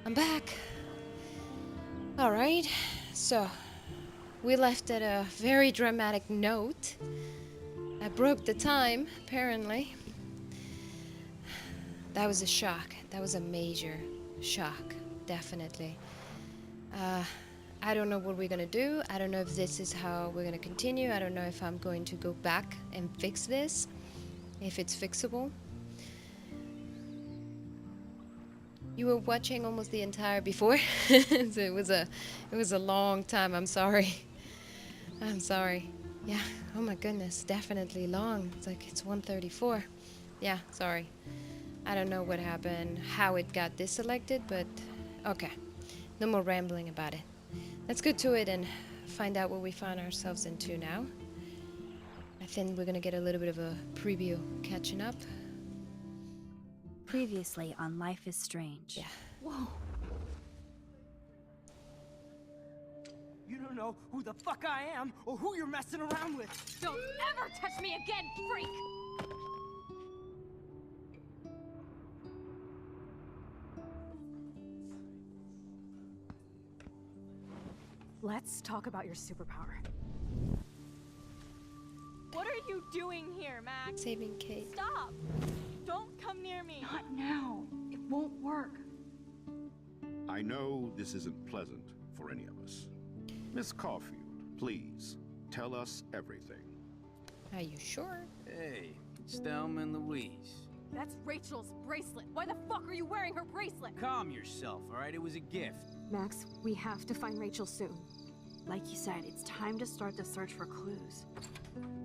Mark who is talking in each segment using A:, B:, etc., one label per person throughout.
A: I'm back. Alright, so we left at a very dramatic note. I broke the time, apparently. That was a shock. That was a major shock, definitely. Uh, I don't know what we're gonna do. I don't know if this is how we're gonna continue. I don't know if I'm going to go back and fix this, if it's fixable. You were watching almost the entire before, so it was a long time. I'm sorry. I'm sorry. Yeah. Oh my goodness. Definitely long. It's like it's 1:34. Yeah. Sorry. I don't know what happened, how it got deselected, but okay. No more rambling about it. Let's go to it and find out what we find ourselves into now. I think we're gonna get a little bit of a preview catching up.
B: Previously on Life is Strange.
A: Yeah.
B: Whoa.
C: You don't know who the fuck I am or who you're messing around with.
D: Don't ever touch me again, freak! Let's talk about your superpower. What are you doing here, Max?
A: Saving Kate.
D: Stop! Don't come near me!
E: Not now. It won't work.
F: I know this isn't pleasant for any of us. Miss Caulfield, please, tell us everything.
A: Are you sure?
G: Hey, it's Thelma and Louise.
D: That's Rachel's bracelet. Why the fuck are you wearing her bracelet?
G: Calm yourself, all right? It was a gift.
D: Max, we have to find Rachel soon.
E: Like you said, it's time to start the search for clues.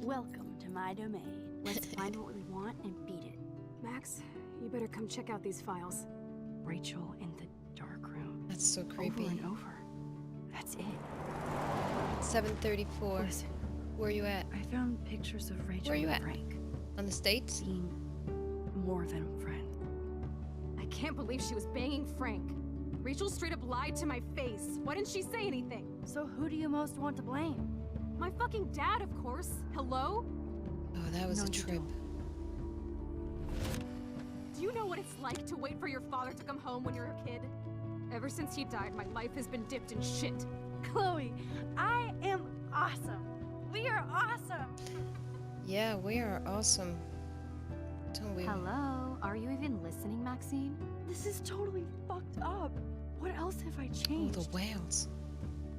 B: Welcome to my domain.
E: Let's find what we want and beat it.
D: Max, you better come check out these files.
E: Rachel in the dark room.
A: That's so creepy.
E: Over and over. That's it.
A: 7:34.
E: Listen,
A: Where are you at?
E: I found pictures of Rachel
A: Where you
E: and
A: at?
E: Frank
A: On the States?
E: being more than a friend.
D: I can't believe she was banging Frank. Rachel straight up lied to my face. Why didn't she say anything?
E: So who do you most want to blame?
D: My fucking dad, of course. Hello?
A: Oh, that was
E: No,
A: a
E: you
A: trip.
E: don't.
D: Do you know what it's like to wait for your father to come home when you're a kid? Ever since he died, my life has been dipped in shit.
E: Chloe, I am awesome. We are awesome.
A: Yeah, we are awesome. Don't we?
B: Hello? Are you even listening, Maxine?
E: This is totally fucked up. What else have I
A: Oh,
E: changed?
A: the whales.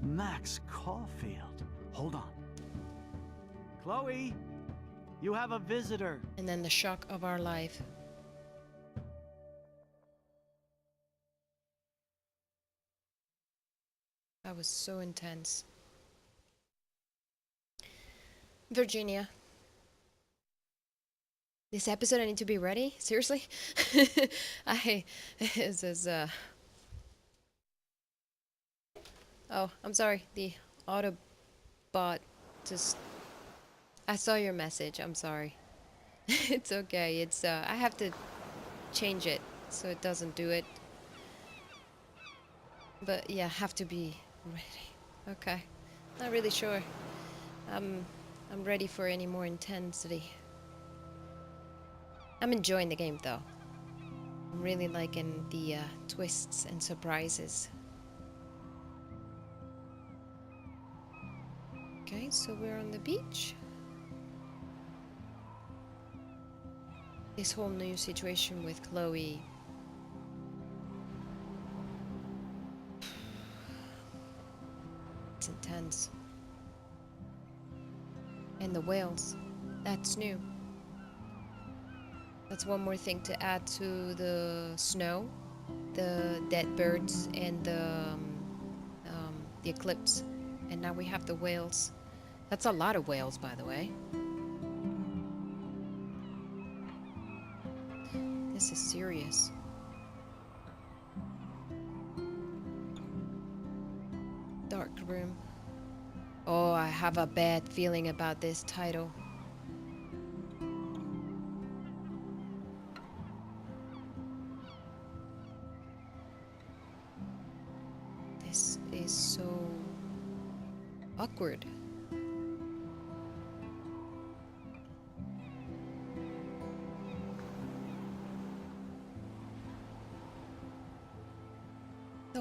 H: Max Caulfield. Hold on. Chloe, you have a visitor.
A: And then the shock of our life. That was so intense. Virginia. This episode I need to be ready? Seriously? This is Oh, I'm sorry. The Autobot just I saw your message. I'm sorry. It's okay. It's I have to change it so it doesn't do it. But yeah, have to be ready. Okay. Not really sure. I'm ready for any more intensity. I'm enjoying the game though. I'm really liking the twists and surprises. Okay, so we're on the beach. This whole new situation with Chloe. It's intense. And the whales. That's new. That's one more thing to add to the snow, the dead birds, and the eclipse. And now we have the whales. That's a lot of whales, by the way. This is serious. Dark room. Oh, I have a bad feeling about this title. This is so awkward.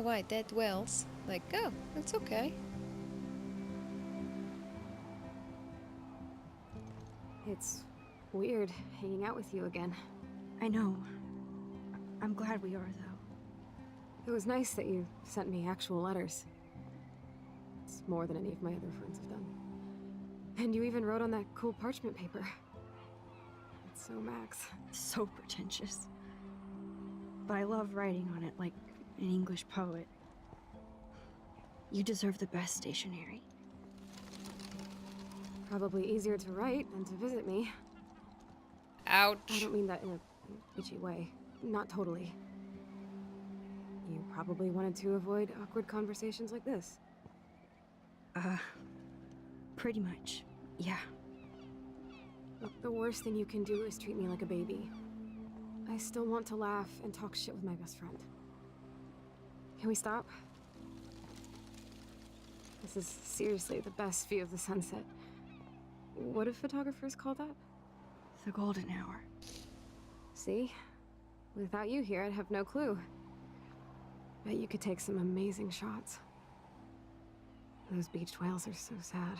A: Oh, why? Dead whales? Like, oh, it's okay.
D: It's weird hanging out with you again.
B: I know. I'm glad we are, though.
D: It was nice that you sent me actual letters. It's more than any of my other friends have done. And you even wrote on that cool parchment paper. It's so Max.
B: So pretentious. But I love writing on it like an English poet. You deserve the best stationery.
D: Probably easier to write than to visit me.
A: Ouch.
D: I don't mean that in a bitchy way. Not totally. You probably wanted to avoid awkward conversations like this.
B: Pretty much. Yeah.
D: Look, the worst thing you can do is treat me like a baby. I still want to laugh and talk shit with my best friend. Can we stop? This is seriously the best view of the sunset. What do photographers call that?
B: The golden hour.
D: See? Without you here, I'd have no clue. Bet you could take some amazing shots. Those beached whales are so sad.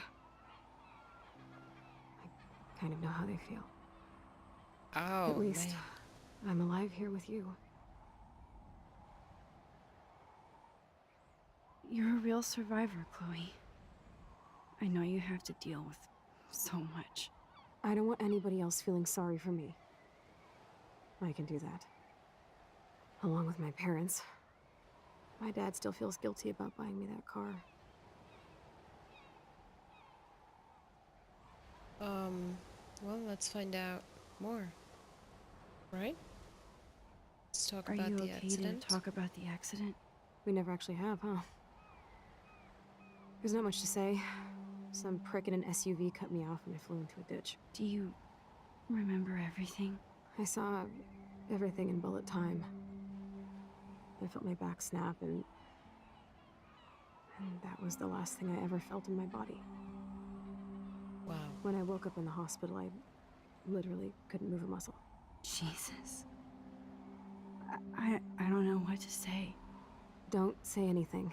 D: I kind of know how they feel.
A: Oh,
D: At least,
A: man.
D: I'm alive here with you.
B: You're a real survivor, Chloe. I know you have to deal with so much.
D: I don't want anybody else feeling sorry for me. I can do that. Along with my parents. My dad still feels guilty about buying me that car.
A: Well, let's find out more. Right? Let's talk
B: Are
A: about
B: you
A: the
B: okay
A: accident.
B: to talk about the accident?
D: We never actually have, huh? There's not much to say. Some prick in an SUV cut me off and I flew into a ditch.
B: Do you remember everything?
D: I saw everything in bullet time. I felt my back snap and that was the last thing I ever felt in my body.
A: Wow.
D: When I woke up in the hospital, I literally couldn't move a muscle.
B: Jesus. I don't know what to say.
D: Don't say anything.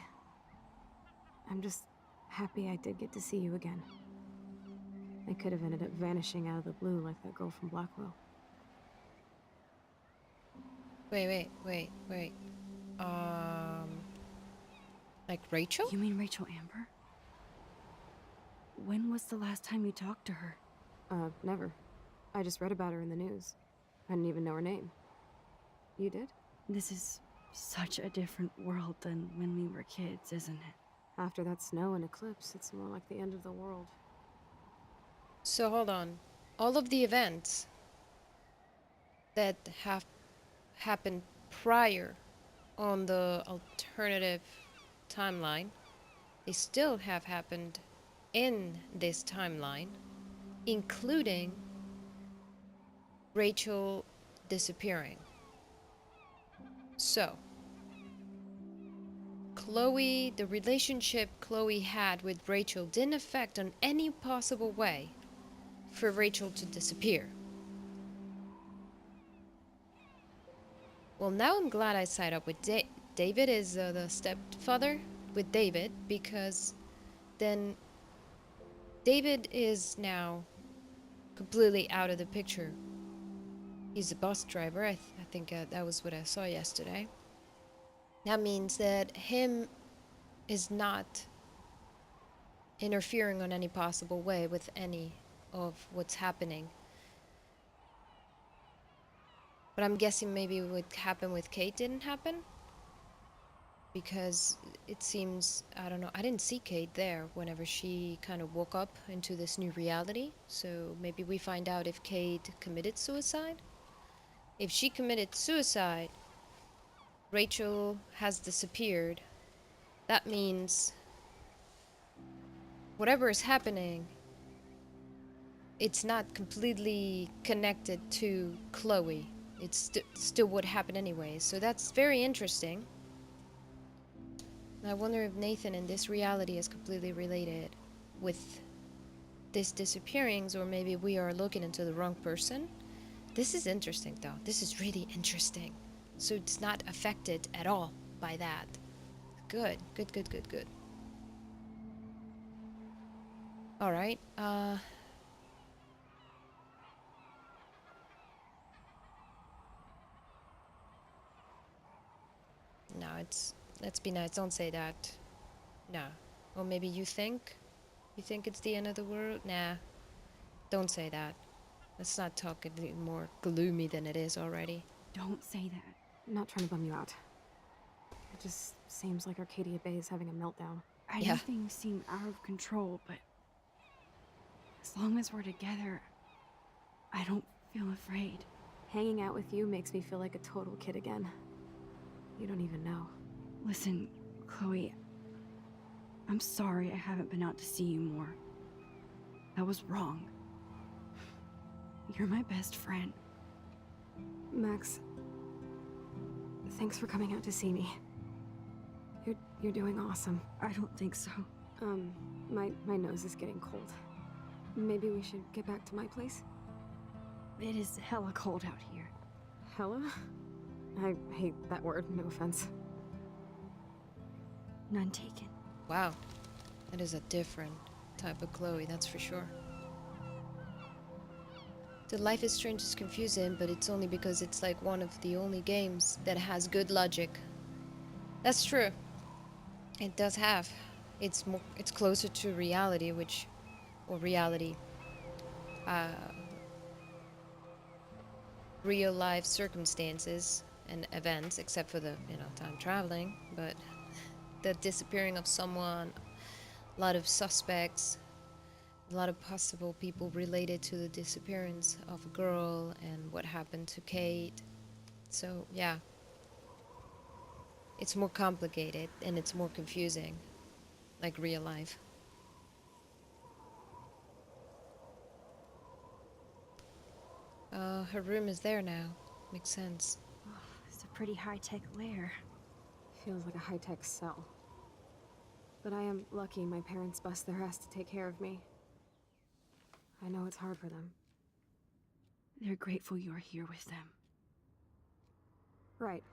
D: I'm just happy I did get to see you again. I could have ended up vanishing out of the blue like that girl from Blackwell.
A: Wait. Like Rachel?
B: You mean Rachel Amber? When was the last time you talked to her?
D: Never. I just read about her in the news. I didn't even know her name. You did?
B: This is such a different world than when we were kids, isn't it?
D: After that snow and eclipse, it's more like the end of the world.
A: So hold on. All of the events that have happened prior on the alternative timeline, they still have happened in this timeline, including Rachel disappearing. So, Chloe, the relationship Chloe had with Rachel didn't affect on any possible way for Rachel to disappear. Well, now I'm glad I sided up with David is the stepfather with David, because then David is now completely out of the picture. He's a bus driver. I think that was what I saw yesterday. That means that him is not interfering on any possible way with any of what's happening. But I'm guessing maybe what happened with Kate didn't happen? Because it seems, I don't know, I didn't see Kate there whenever she kind of woke up into this new reality. So maybe we find out if Kate committed suicide? If she committed suicide, Rachel has disappeared. That means whatever is happening, it's not completely connected to Chloe. It's still what happened anyway. So that's very interesting. I wonder if Nathan in this reality is completely related with this disappearings, or maybe we are looking into the wrong person. This is interesting though. This is really interesting. So it's not affected at all by that. Good. Good, good, good, good. Alright, no, let's be nice, don't say that. No. Or maybe you think? You think it's the end of the world? Nah, don't say that. Let's not talk it more gloomy than it is already.
B: Don't say that.
D: I'm not trying to bum you out. It just seems like Arcadia Bay is having a meltdown.
B: I
A: Yeah.
B: know things seem out of control, but as long as we're together, I don't feel afraid.
D: Hanging out with you makes me feel like a total kid again. You don't even know.
B: Listen, Chloe, I'm sorry I haven't been out to see you more. That was wrong. You're my best friend.
D: Max, thanks for coming out to see me. You're doing awesome.
B: I don't think so.
D: My nose is getting cold. Maybe we should get back to my place?
B: It is hella cold out here.
D: Hella? I hate that word, no offense.
B: None taken.
A: Wow. That is a different type of Chloe, that's for sure. The Life is Strange is confusing, but it's only because it's like one of the only games that has good logic. That's true. It does have. It's closer to reality, real life circumstances and events, except for the, time traveling, but the disappearing of someone, a lot of suspects, a lot of possible people related to the disappearance of a girl and what happened to Kate. So, yeah. It's more complicated and it's more confusing, like real life. Her room is there now. Makes sense.
B: It's a pretty high-tech lair.
D: Feels like a high-tech cell. But I am lucky my parents bust their ass to take care of me. I know it's hard for them.
B: They're grateful you're here with them.
D: Right.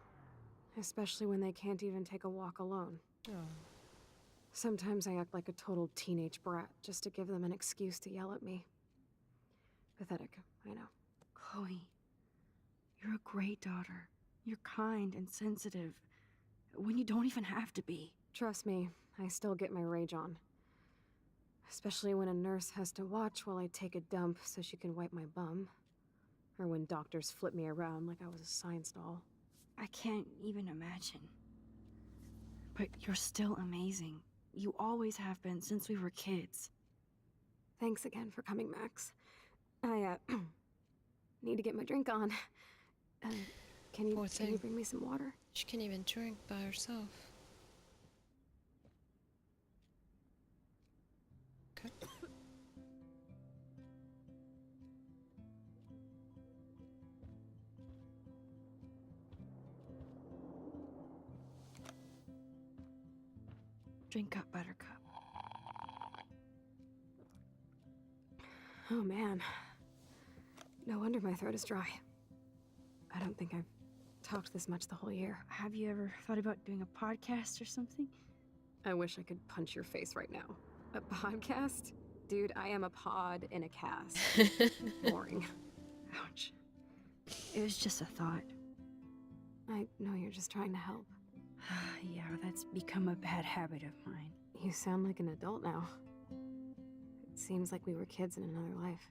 D: Especially when they can't even take a walk alone.
A: Oh.
D: Sometimes I act like a total teenage brat just to give them an excuse to yell at me. Pathetic, I know.
B: Chloe, you're a great daughter. You're kind and sensitive when you don't even have to be.
D: Trust me, I still get my rage on. Especially when a nurse has to watch while I take a dump so she can wipe my bum. Or when doctors flip me around like I was a science doll.
B: I can't even imagine. But you're still amazing. You always have been since we were kids.
D: Thanks again for coming, Max. I, need to get my drink on. Can
A: Poor
D: you
A: thing.
D: bring me some water?
A: She can't even drink by herself. Okay.
B: Drink up, Buttercup.
D: Oh man. No wonder my throat is dry. I don't think I've talked this much the whole year.
B: Have you ever thought about doing a podcast or something?
D: I wish I could punch your face right now. A podcast? Dude, I am a pod in a cast. Boring.
B: Ouch. It was just a thought.
D: I know you're just trying to help.
B: Yeah, that's become a bad habit of mine.
D: You sound like an adult now. It seems like we were kids in another life.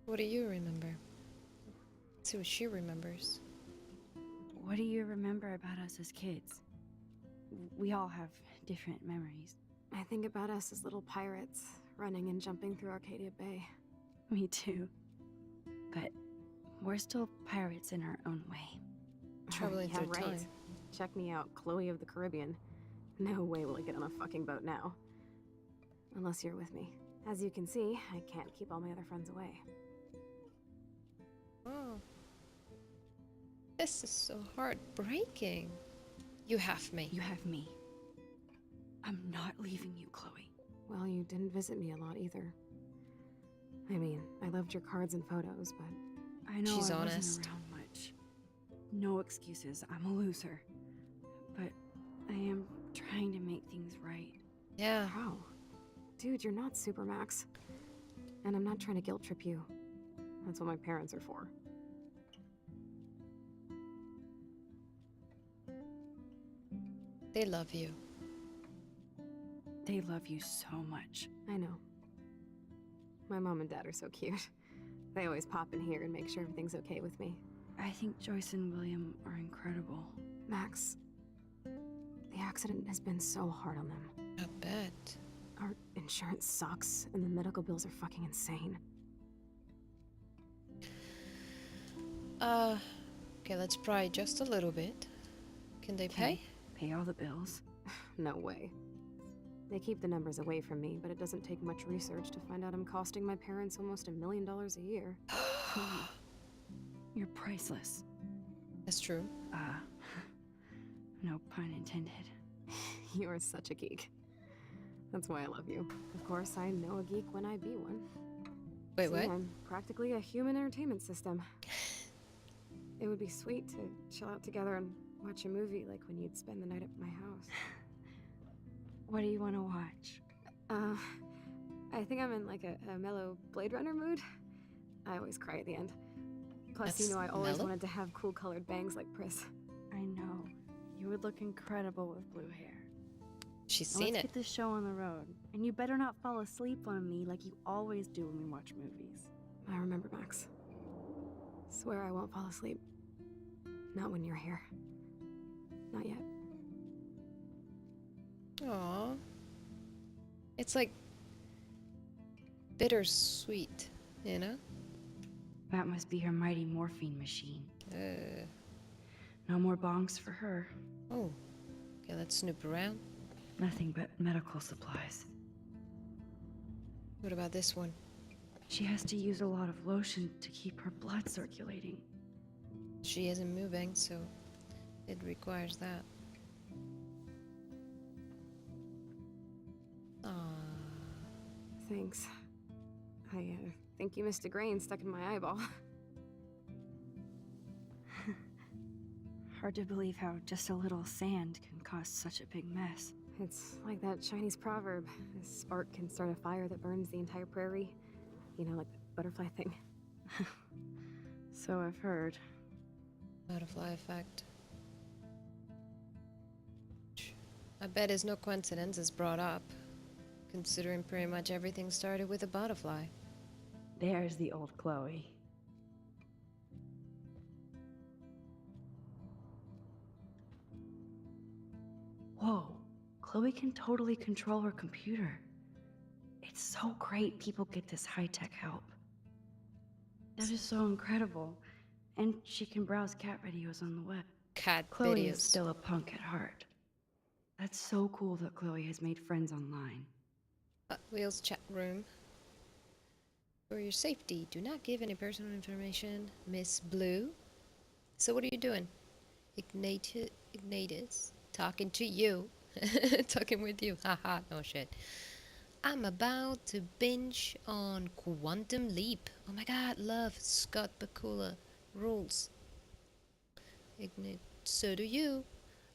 A: What do you remember? Let's see what she remembers.
B: What do you remember about us as kids? We all have different memories.
D: I think about us as little pirates, running and jumping through Arcadia Bay.
B: Me too. But we're still pirates in our own way.
A: Traveling
D: Yeah,
A: through
D: right.
A: time.
D: Check me out, Chloe of the Caribbean. No way will I get on a fucking boat now. Unless you're with me. As you can see, I can't keep all my other friends away.
A: Oh. This is so heartbreaking. You have me.
B: You have me. I'm not leaving you, Chloe.
D: Well, you didn't visit me a lot either. I mean, I loved your cards and photos, but
B: I know
A: She's
B: I
A: honest.
B: wasn't around much. No excuses. I'm a loser. But I am trying to make things right.
A: Yeah.
D: How? Dude, you're not Supermax. And I'm not trying to guilt trip you. That's what my parents are for.
A: They love you.
B: They love you so much.
D: I know. My mom and dad are so cute. They always pop in here and make sure everything's okay with me.
B: I think Joyce and William are incredible.
D: Max, the accident has been so hard on them.
A: I bet.
D: Our insurance sucks, and the medical bills are fucking insane.
A: Okay, let's pry just a little bit. Can they pay?
B: Pay all the bills.
D: No way. They keep the numbers away from me, but it doesn't take much research to find out I'm costing my parents almost $1 million a year.
B: You're priceless.
A: That's true.
B: No pun intended.
D: You are such a geek. That's why I love you. Of course, I know a geek when I be one.
A: Wait,
D: See,
A: what?
D: I'm practically a human entertainment system. It would be sweet to chill out together and watch a movie like when you'd spend the night at my house.
B: What do you want to watch?
D: I think I'm in like a mellow Blade Runner mood. I always cry at the end. Plus,
A: That's
D: you know, I always
A: mellow?
D: wanted to have cool colored bangs like Pris.
B: I know. You would look incredible with blue hair.
A: She's
B: Now
A: seen
B: let's
A: it.
B: get this show on the road. And you better not fall asleep on me like you always do when we watch movies.
D: I remember, Max. Swear I won't fall asleep. Not when you're here. Not yet.
A: Aw. It's like bittersweet, you know?
B: That must be her mighty morphine machine.
A: Uh,
B: No more bongs for her.
A: oh. Okay, let's snoop around.
B: Nothing but medical supplies.
A: What about this one?
B: She has to use a lot of lotion to keep her blood circulating.
A: She isn't moving, so it requires that. Aww.
D: Thanks. I think you missed a grain stuck in my eyeball.
B: Hard to believe how just a little sand can cause such a big mess.
D: It's like that Chinese proverb. A spark can start a fire that burns the entire prairie. You know, like the butterfly thing.
B: So I've heard.
A: Butterfly effect. I bet it's no coincidence it's brought up, considering pretty much everything started with a butterfly.
B: There's the old Chloe. Whoa, Chloe can totally control her computer. It's so great people get this high-tech help. That is so incredible. And she can browse cat videos on the web.
A: Cat
B: Chloe
A: videos.
B: is still a punk at heart. That's so cool that Chloe has made friends online.
A: Hot Wheels chat room. For your safety, do not give any personal information, Miss Blue. So what are you doing? Ignatius, talking to you. Talking with you. Haha, no shit. I'm about to binge on Quantum Leap. Oh my god, love Scott Bakula rules. Ignite. So do you.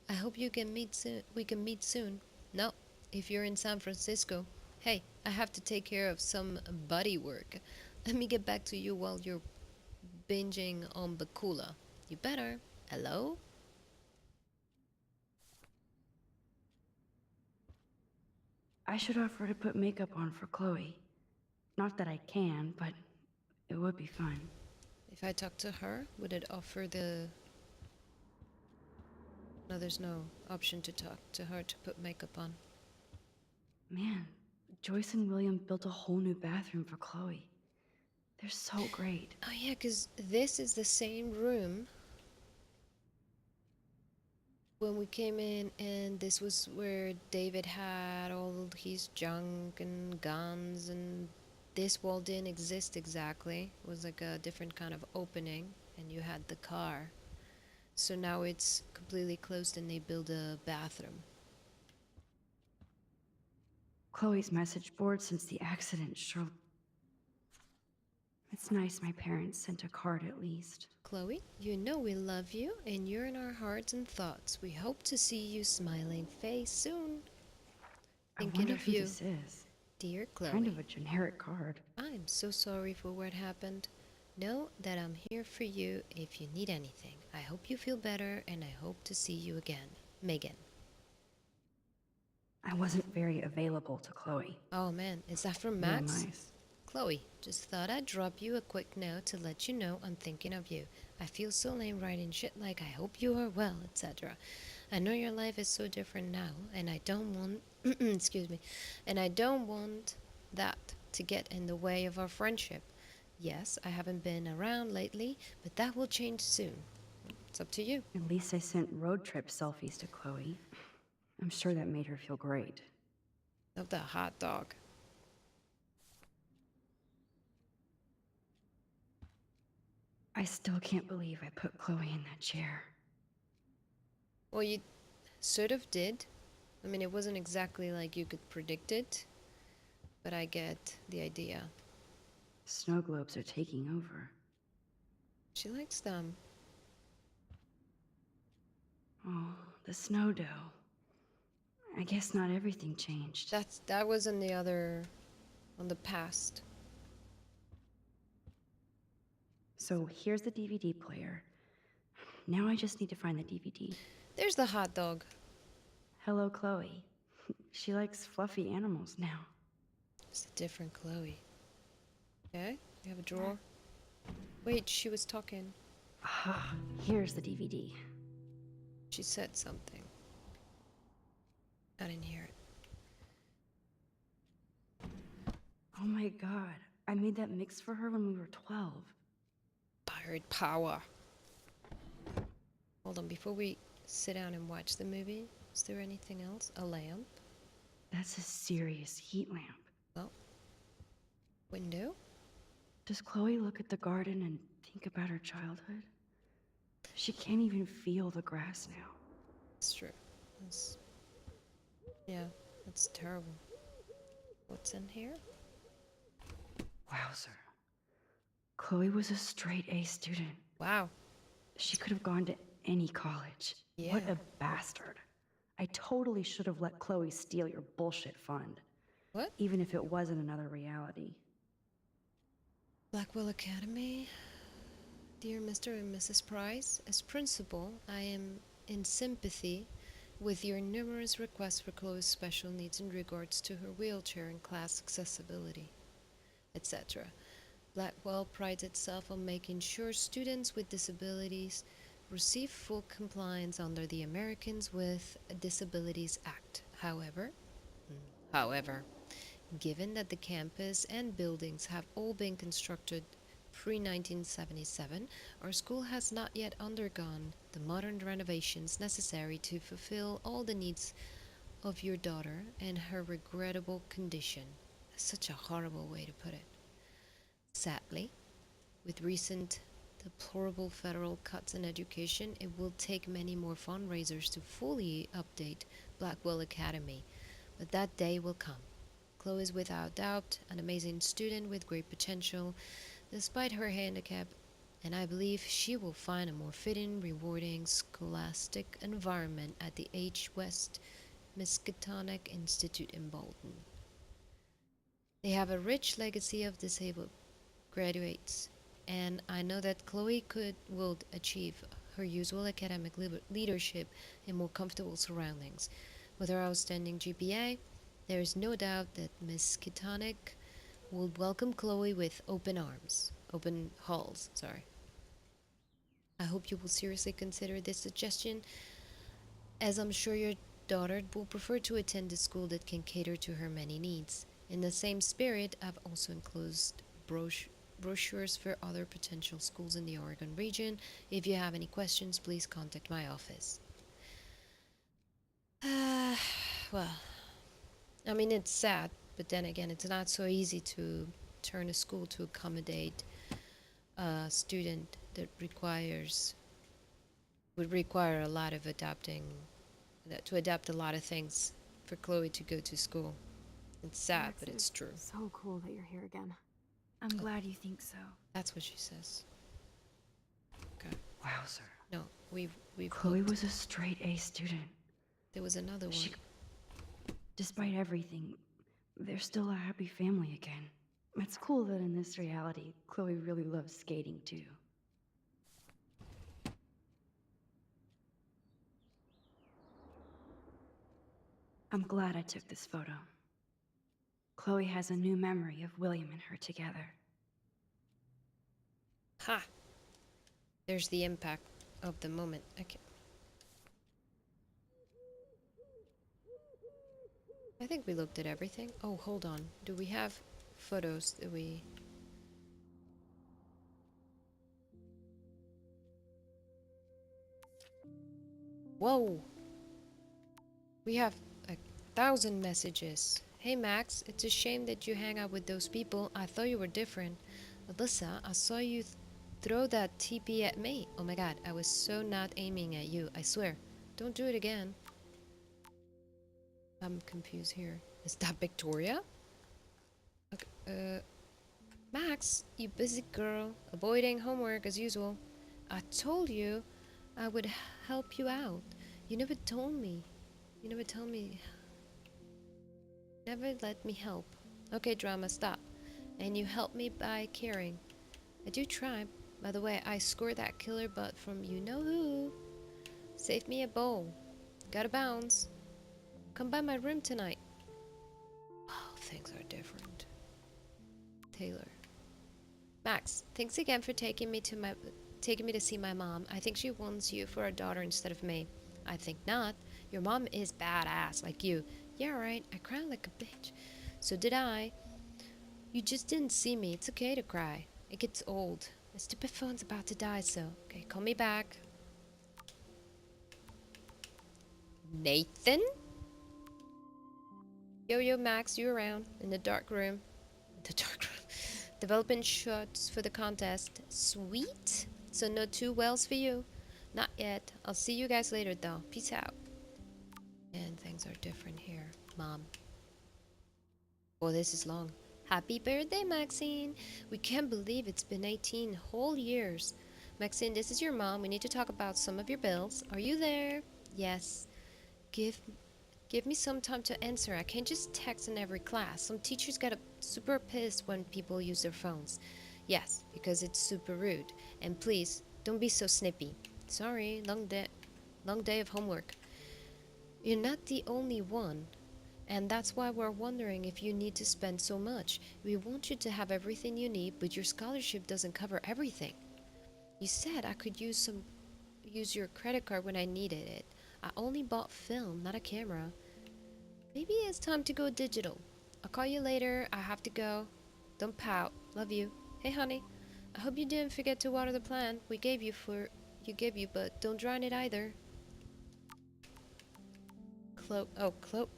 A: I hope you can meet soon. We can meet soon. No, if you're in San Francisco. Hey, I have to take care of some buddy work. Let me get back to you while you're binging on Bakula. You better. Hello?
B: I should offer to put makeup on for Chloe. Not that I can, but it would be fun.
A: If I talk to her, would it offer the... No, there's no option to talk to her to put makeup on.
B: Man, Joyce and William built a whole new bathroom for Chloe. They're so great.
A: Oh yeah, because this is the same room when we came in, and this was where David had all his junk and guns, and this wall didn't exist exactly. It was like a different kind of opening, and you had the car. So now it's completely closed and they build a bathroom.
B: Chloe's message board since the accident sure... It's nice my parents sent a card at least.
A: Chloe, you know we love you, and you're in our hearts and thoughts. We hope to see you smiling face soon.
B: I
A: Thinking
B: wonder
A: of
B: who
A: you,
B: this is.
A: dear Chloe.
B: Kind of a generic card.
A: I'm so sorry for what happened. Know that I'm here for you if you need anything. I hope you feel better, and I hope to see you again. Megan.
B: I wasn't very available to Chloe.
A: Oh man, is that from
B: Real
A: Max?
B: nice.
A: Chloe, just thought I'd drop you a quick note to let you know I'm thinking of you. I feel so lame writing shit like I hope you are well, etc. I know your life is so different now, and I don't want excuse me, and I don't want that to get in the way of our friendship. Yes, I haven't been around lately, but that will change soon. It's up to you.
B: At least I sent road trip selfies to Chloe. I'm sure that made her feel great.
A: Of the hot dog.
B: I still can't believe I put Chloe in that chair.
A: Well, you sort of did. I mean, it wasn't exactly like you could predict it, but I get the idea.
B: Snow globes are taking over.
A: She likes them.
B: Oh, the snow dough. I guess not everything changed.
A: That was on the past.
B: So here's the DVD player. Now I just need to find the DVD.
A: There's the hot dog.
B: Hello, Chloe. She likes fluffy animals now.
A: It's a different Chloe. Okay, you have a drawer. Wait, she was talking.
B: Ah, here's the DVD.
A: She said something. I didn't hear it.
B: Oh my god, I made that mix for her when we were 12.
A: Pirate power. Hold on, before we sit down and watch the movie, is there anything else? A lamp?
B: That's a serious heat lamp.
A: Oh. Window?
B: Does Chloe look at the garden and think about her childhood? She can't even feel the grass now.
A: It's true. Yeah, that's terrible. What's in here?
B: Wowzer. Chloe was a straight A student.
A: Wow.
B: She could have gone to any college.
A: Yeah.
B: What a bastard. I totally should have let Chloe steal your bullshit fund.
A: What?
B: Even if it wasn't another reality.
A: Blackwell Academy. Dear Mr. and Mrs. Price, as principal, I am in sympathy with your numerous requests for Chloe's special needs in regards to her wheelchair and class accessibility, etc. Blackwell prides itself on making sure students with disabilities receive full compliance under the Americans with Disabilities Act. However, given that the campus and buildings have all been constructed pre-1977, our school has not yet undergone the modern renovations necessary to fulfill all the needs of your daughter and her regrettable condition. That's such a horrible way to put it. Sadly, with recent deplorable federal cuts in education, it will take many more fundraisers to fully update Blackwell Academy, but that day will come. Chloe is without doubt an amazing student with great potential, despite her handicap, and I believe she will find a more fitting, rewarding scholastic environment at the H. West Miskatonic Institute in Bolton. They have a rich legacy of disabled graduates, and I know that Chloe will achieve her usual academic leadership in more comfortable surroundings. With her outstanding GPA, there is no doubt that Miskatonic will welcome Chloe with open halls. I hope you will seriously consider this suggestion, as I'm sure your daughter will prefer to attend a school that can cater to her many needs. In the same spirit, I've also enclosed brochures for other potential schools in the Oregon region. If you have any questions, please contact my office. Well, I mean, it's sad, but then again, it's not so easy to turn a school to accommodate a student that would require a lot of to adapt a lot of things for Chloe to go to school. It's sad,
D: Max,
A: but it's true.
D: So cool that you're here again.
B: I'm glad you think so.
A: That's what she says. Okay.
B: Wowzer.
A: No, we've
B: Chloe
A: looked.
B: was a straight A student.
A: There was another one.
B: She, despite everything, they're still a happy family again. It's cool that in this reality, Chloe really loves skating too. I'm glad I took this photo. Chloe has a new memory of William and her together.
A: Ha! There's the impact of the moment. Okay. I think we looked at everything. Oh, hold on. Do we have photos that we... Whoa! We have 1,000 messages. Hey Max, it's a shame that you hang out with those people. I thought you were different. Alyssa, I saw you throw that TP at me. Oh my god, I was so not aiming at you, I swear. Don't do it again. I'm confused here. Is that Victoria? Okay, Max, you busy girl. Avoiding homework as usual. I told you I would help you out. You never told me. You never told me. Never let me help. Okay, drama, stop. And you help me by caring. I do try. By the way, I scored that killer butt from you-know-who. Saved me a bowl. Gotta bounce. Come by my room tonight. Oh, things are different. Taylor. Max, thanks again for taking me to see my mom. I think she wants you for a daughter instead of me. I think not. Your mom is badass, like you. Yeah, right. I cried like a bitch. So did I. You just didn't see me. It's okay to cry. It gets old. My stupid phone's about to die, so... Okay, call me back. Nathan? Yo, Max, you around? In the dark room. The dark room. Developing shots for the contest. Sweet. So no 2 wells for you. Not yet. I'll see you guys later, though. Peace out. And things are different here. Mom. Oh, this is long. Happy birthday, Maxine. We can't believe it's been 18 whole years. Maxine, this is your mom. We need to talk about some of your bills. Are you there? Yes. Give me some time to answer. I can't just text in every class. Some teachers get super pissed when people use their phones. Yes, because it's super rude. And please, don't be so snippy. Sorry, long day of homework. You're not the only one. And that's why we're wondering if you need to spend so much. We want you to have everything you need, but your scholarship doesn't cover everything. You said I could use your credit card when I needed it. I only bought film, not a camera. Maybe it's time to go digital. I'll call you later. I have to go. Don't pout. Love you. Hey, honey. I hope you didn't forget to water the plant we gave you, but don't drown it either.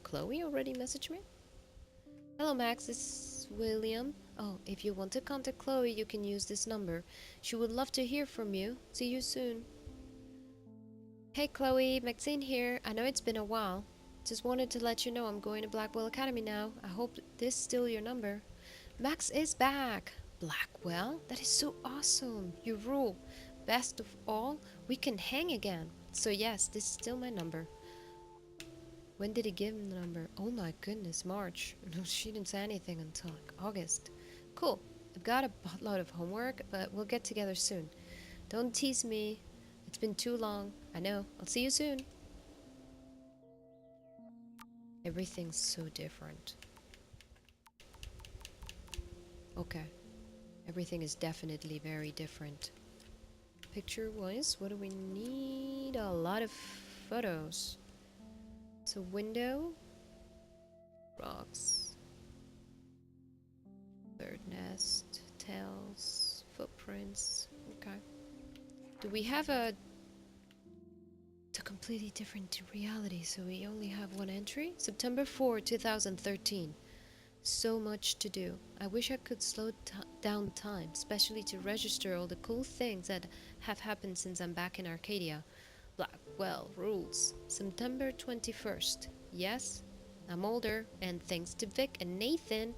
A: Chloe already messaged me? Hello, Max. This is William. Oh, if you want to contact Chloe, you can use this number. She would love to hear from you. See you soon. Hey, Chloe. Maxine here. I know it's been a while. Just wanted to let you know I'm going to Blackwell Academy now. I hope this is still your number. Max is back. Blackwell? That is so awesome. You rule. Best of all, we can hang again. So yes, this is still my number. When did he give him the number? Oh my goodness, March. No, she didn't say anything until like August. Cool. I've got a buttload of homework, but we'll get together soon. Don't tease me. It's been too long. I know. I'll see you soon. Everything's so different. Okay. Everything is definitely very different. Picture-wise, what do we need? A lot of photos. So window, rocks, bird nest, tails, footprints. Okay. Do we have a completely different reality? So we only have one entry. September 4, 2013. So much to do. I wish I could slow down time, especially to register all the cool things that have happened since I'm back in Arcadia. Blackwell rules. September 21st. Yes, I'm older, and thanks to Vic and Nathan,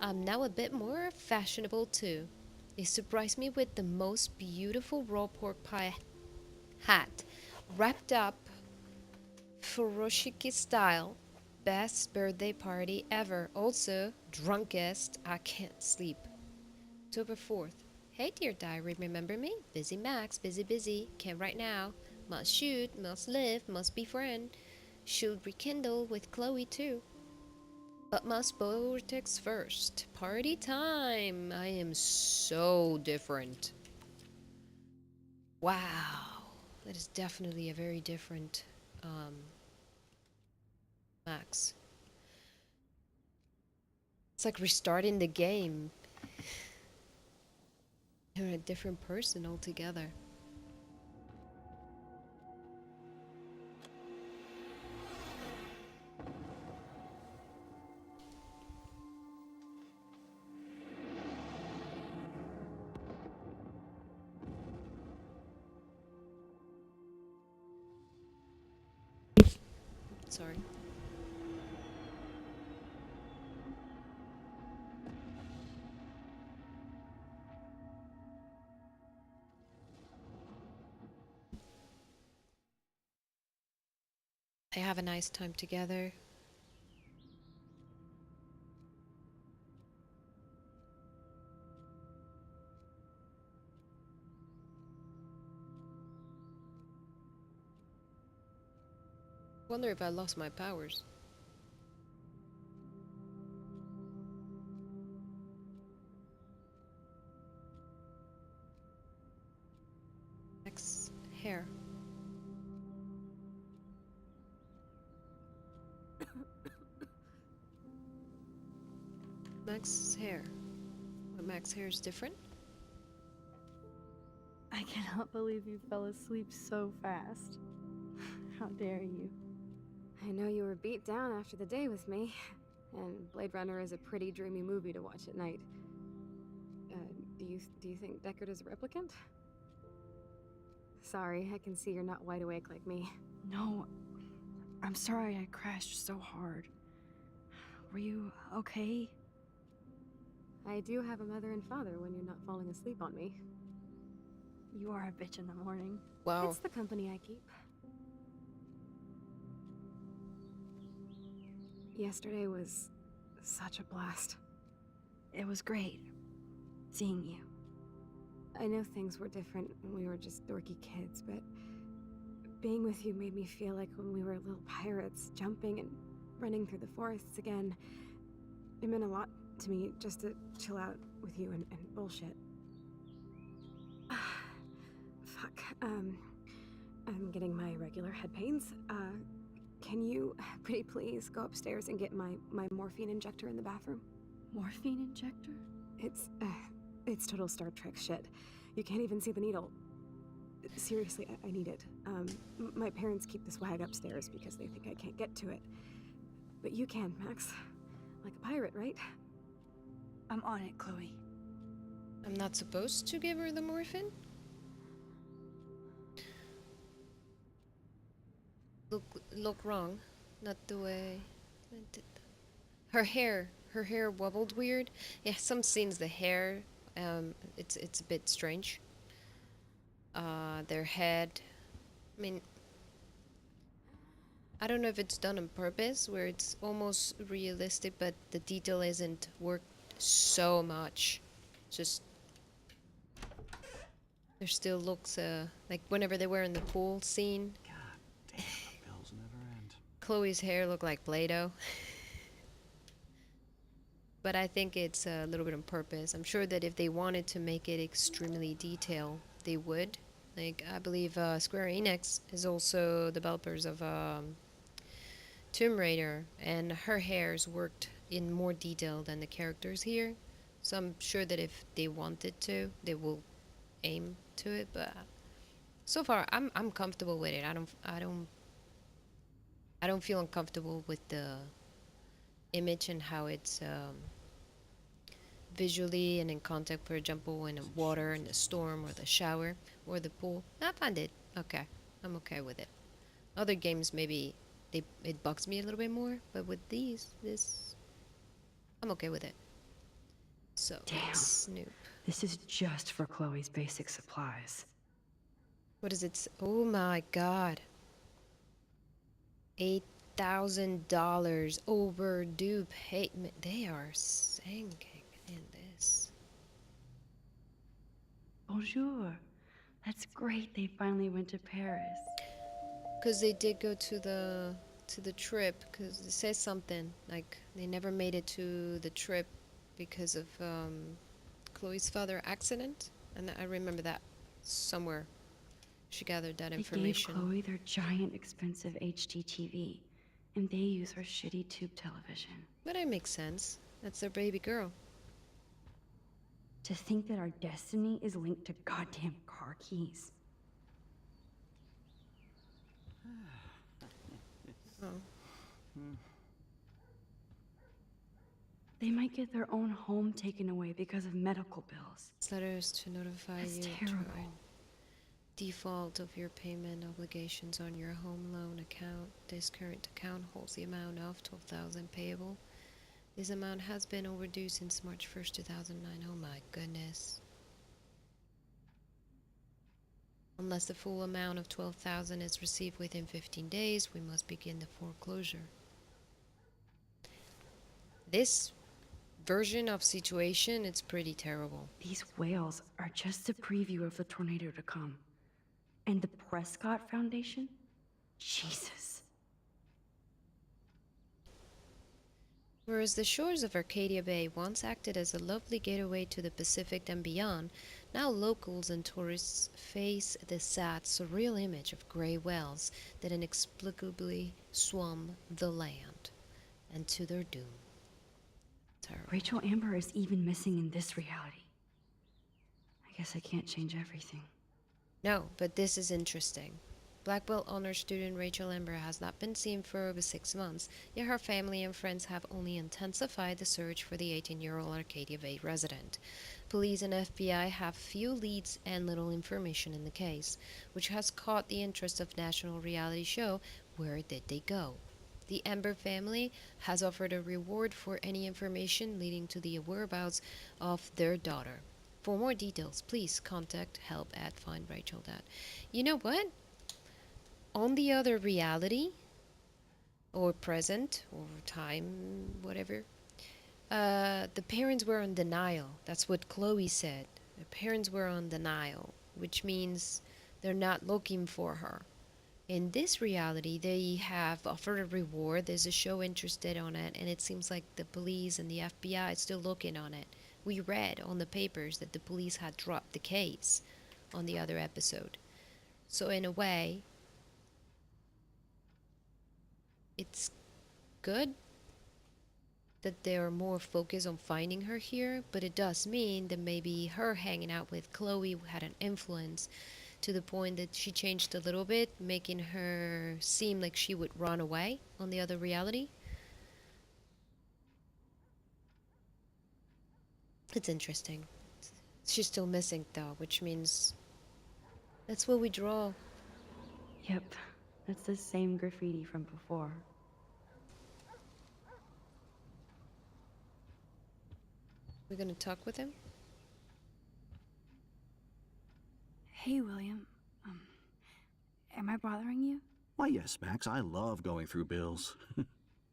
A: I'm now a bit more fashionable too. They surprised me with the most beautiful raw pork pie hat, wrapped up furoshiki style. Best birthday party ever. Also, drunkest. I can't sleep. October 4th. Hey, dear diary, remember me? Busy Max, busy, busy. Can't write now. Must shoot, must live, must be friend. Should rekindle with Chloe too. But must vortex first. Party time. I am so different. Wow. That is definitely a very different Max. It's like restarting the game. You're a different person altogether. Sorry. They have a nice time together. Wonder if I lost my powers. Max hair. Max's hair. What, Max's hair is different?
B: I cannot believe you fell asleep so fast. How dare you?
D: I know you were beat down after the day with me, and Blade Runner is a pretty dreamy movie to watch at night. Do you think Deckard is a replicant? Sorry, I can see you're not wide awake like me.
B: No, I'm sorry I crashed so hard. Were you okay?
D: I do have a mother and father when you're not falling asleep on me.
B: You are a bitch in the morning.
A: Wow.
D: It's the company I keep. Yesterday was such a blast.
B: It was great seeing you.
D: I know things were different when we were just dorky kids, but being with you made me feel like when we were little pirates, jumping and running through the forests again. It meant a lot to me just to chill out with you and bullshit. Fuck. I'm getting my regular head pains. Can you, pretty please, go upstairs and get my morphine injector in the bathroom?
B: Morphine injector?
D: It's total Star Trek shit. You can't even see the needle. Seriously, I need it. My parents keep the swag upstairs because they think I can't get to it. But you can, Max. Like a pirate, right?
B: I'm on it, Chloe.
A: I'm not supposed to give her the morphine? Look wrong. Not the way I did. Her hair wobbled weird. Yeah, some scenes the hair, it's a bit strange. Their head, I mean, I don't know if it's done on purpose, where it's almost realistic, but the detail isn't worked so much. Just there still looks like whenever they were in the pool scene.
H: God damn, the bills never end.
A: Chloe's hair looked like Play-Doh. But I think it's a little bit on purpose. I'm sure that if they wanted to make it extremely detailed, they would. Like, I believe Square Enix is also developers of Tomb Raider, and her hair's worked in more detail than the characters here. So I'm sure that if they wanted to, they will aim to it. But so far, I'm comfortable with it. I don't feel uncomfortable with the image and how it's visually and in context, for example, in the water, in the storm, or the shower, or the pool. I find it okay. I'm okay with it. Other games, maybe it bugs me a little bit more, but with this, I'm okay with it. So,
B: Damn.
A: Snoop.
B: This is just for Chloe's basic supplies.
A: What is it? Oh my God. $8,000 overdue payment. They are sinking in this.
B: Bonjour. That's great they finally went to Paris.
A: Because they did go to the trip, because it says something like they never made it to the trip because of Chloe's father accident, and I remember that somewhere she gathered that
B: They gave
A: information.
B: Chloe their giant expensive HD TV, and they use her shitty tube television.
A: But it makes sense. That's their baby girl.
B: To think that our destiny is linked to goddamn car keys.
A: Oh.
B: They might get their own home taken away because of medical bills.
A: Letters to notify
B: That's
A: you
B: terrible.
A: default of your payment obligations on your home loan account. This current account holds the amount of $12,000 payable. This amount has been overdue since March 1st, 2009. Oh my goodness. Unless the full amount of $12,000 is received within 15 days, we must begin the foreclosure. This version of situation, it's pretty terrible.
B: These whales are just a preview of the tornado to come. And the Prescott Foundation? Jesus.
A: Whereas the shores of Arcadia Bay once acted as a lovely getaway to the Pacific and beyond, now locals and tourists face the sad, surreal image of gray whales that inexplicably swum the land, and to their doom. Terrible.
B: Rachel Amber is even missing in this reality. I guess I can't change everything.
A: No, but this is interesting. Blackwell honor student Rachel Amber has not been seen for over 6 months, yet her family and friends have only intensified the search for the 18-year-old Arcadia Bay resident. Police and FBI have few leads and little information in the case, which has caught the interest of national reality show Where Did They Go? The Amber family has offered a reward for any information leading to the whereabouts of their daughter. For more details, please contact help@findrachel.net. You know what? On the other reality, or present, or time, whatever, the parents were in denial. That's what Chloe said. The parents were on denial, which means they're not looking for her. In this reality, they have offered a reward. There's a show interested on it, and it seems like the police and the FBI is still looking on it. We read on the papers that the police had dropped the case on the other episode. So in a way, it's good that they are more focused on finding her here, but it does mean that maybe her hanging out with Chloe had an influence to the point that she changed a little bit, making her seem like she would run away on the other reality. It's interesting. She's still missing though, which means that's what we draw.
B: Yep, that's the same graffiti from before.
A: We're gonna talk with him?
E: Hey, William. Am I bothering you?
H: Why, yes, Max. I love going through bills.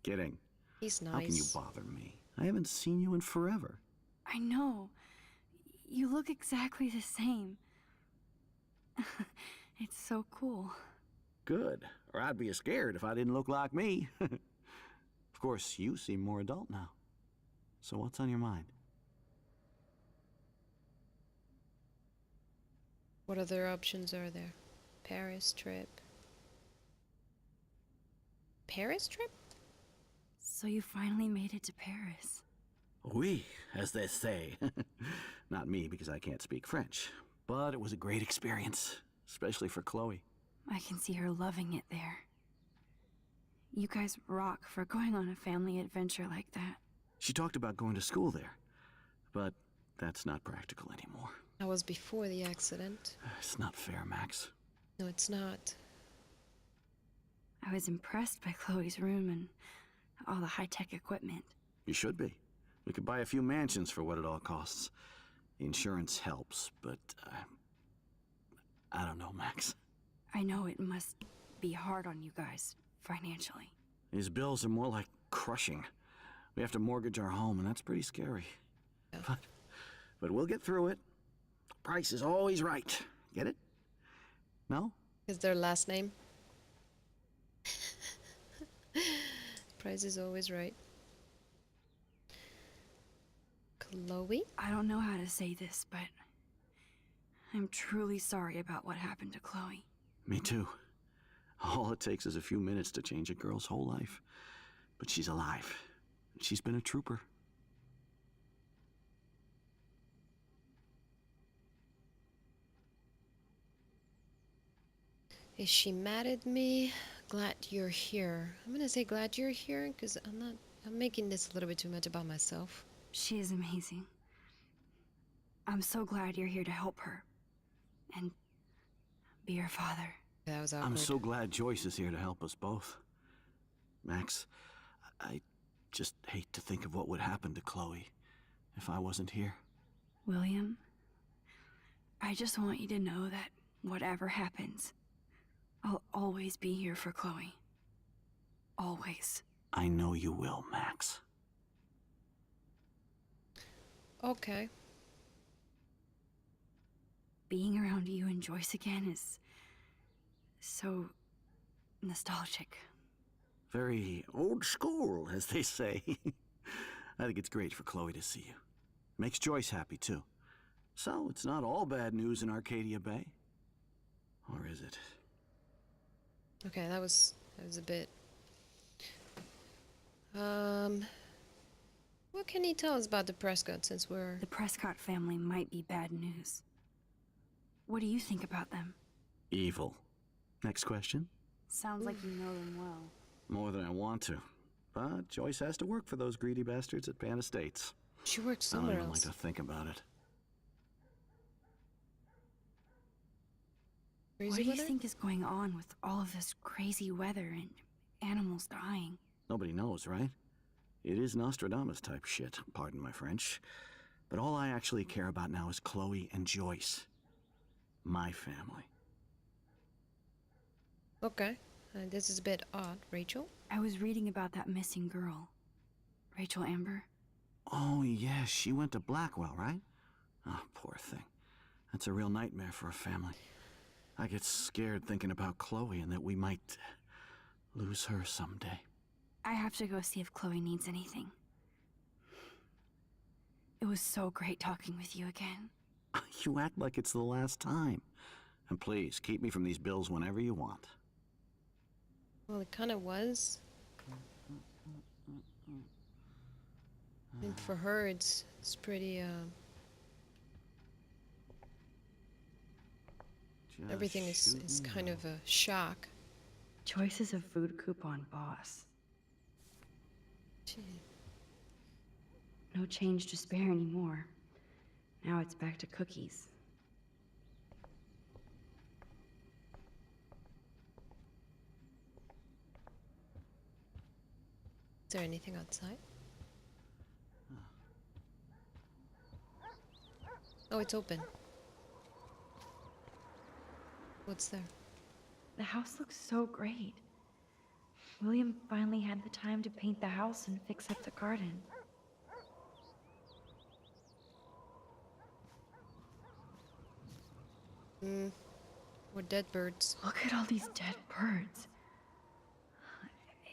H: Kidding.
A: He's nice.
H: How can you bother me? I haven't seen you in forever.
E: I know. You look exactly the same. It's so cool.
H: Good. Or I'd be scared if I didn't look like me. Of course, you seem more adult now. So what's on your mind?
A: What other options are there? Paris trip. Paris trip?
E: So you finally made it to Paris.
H: Oui, as they say. Not me, because I can't speak French. But it was a great experience, especially for Chloe.
E: I can see her loving it there. You guys rock for going on a family adventure like that.
H: She talked about going to school there, but that's not practical anymore.
A: That was before the accident.
H: It's not fair, Max.
A: No, it's not.
E: I was impressed by Chloe's room and all the high-tech equipment.
H: You should be. We could buy a few mansions for what it all costs. The insurance helps, but I don't know, Max.
E: I know it must be hard on you guys, financially.
H: These bills are more like crushing. We have to mortgage our home, and that's pretty scary.
A: Yeah.
H: But we'll get through it. Price is always right. Get it? No?
A: Is their last name? Price is always right. Chloe?
E: I don't know how to say this, but I'm truly sorry about what happened to Chloe.
H: Me too. All it takes is a few minutes to change a girl's whole life. But she's alive. She's been a trooper.
A: Is she mad at me? Glad you're here. I'm gonna say glad you're here because I'm making this a little bit too much about myself.
E: She is amazing. I'm so glad you're here to help her. And be her father.
A: That was awkward.
H: I'm so glad Joyce is here to help us both. Max, I just hate to think of what would happen to Chloe if I wasn't here.
E: William, I just want you to know that whatever happens, I'll always be here for Chloe. Always.
H: I know you will, Max.
A: Okay.
E: Being around you and Joyce again is so nostalgic.
H: Very old school, as they say. I think it's great for Chloe to see you. Makes Joyce happy, too. So, it's not all bad news in Arcadia Bay. Or is it?
A: Okay, that was a bit. What can you tell us about the Prescott since we're...
E: The Prescott family might be bad news. What do you think about them?
H: Evil. Next question?
E: Sounds like you know them well.
H: More than I want to. But Joyce has to work for those greedy bastards at Pan Estates.
A: She works
H: I don't
A: somewhere
H: even
A: else.
H: like to think about it.
E: What
A: Crazy
E: do you
A: with her?
E: think is going on with all of this crazy weather and animals dying?
H: Nobody knows, right? It is Nostradamus type shit, pardon my French. But all I actually care about now is Chloe and Joyce. My family.
A: Okay. This is a bit odd. Rachel?
E: I was reading about that missing girl. Rachel Amber.
H: Oh, yeah, she went to Blackwell, right? Oh, poor thing. That's a real nightmare for a family. I get scared thinking about Chloe and that we might lose her someday.
E: I have to go see if Chloe needs anything. It was so great talking with you again.
H: You act like it's the last time. And please, keep me from these bills whenever you want.
A: Well, it kind of was. And for her, it's pretty, everything is kind of a shock.
B: Joyce is a food coupon boss.
A: Gee.
B: No change to spare anymore. Now it's back to cookies.
A: Is there anything outside? Oh, it's open. What's there?
B: The house looks so great. William finally had the time to paint the house and fix up the garden.
A: More dead birds.
B: Look at all these dead birds.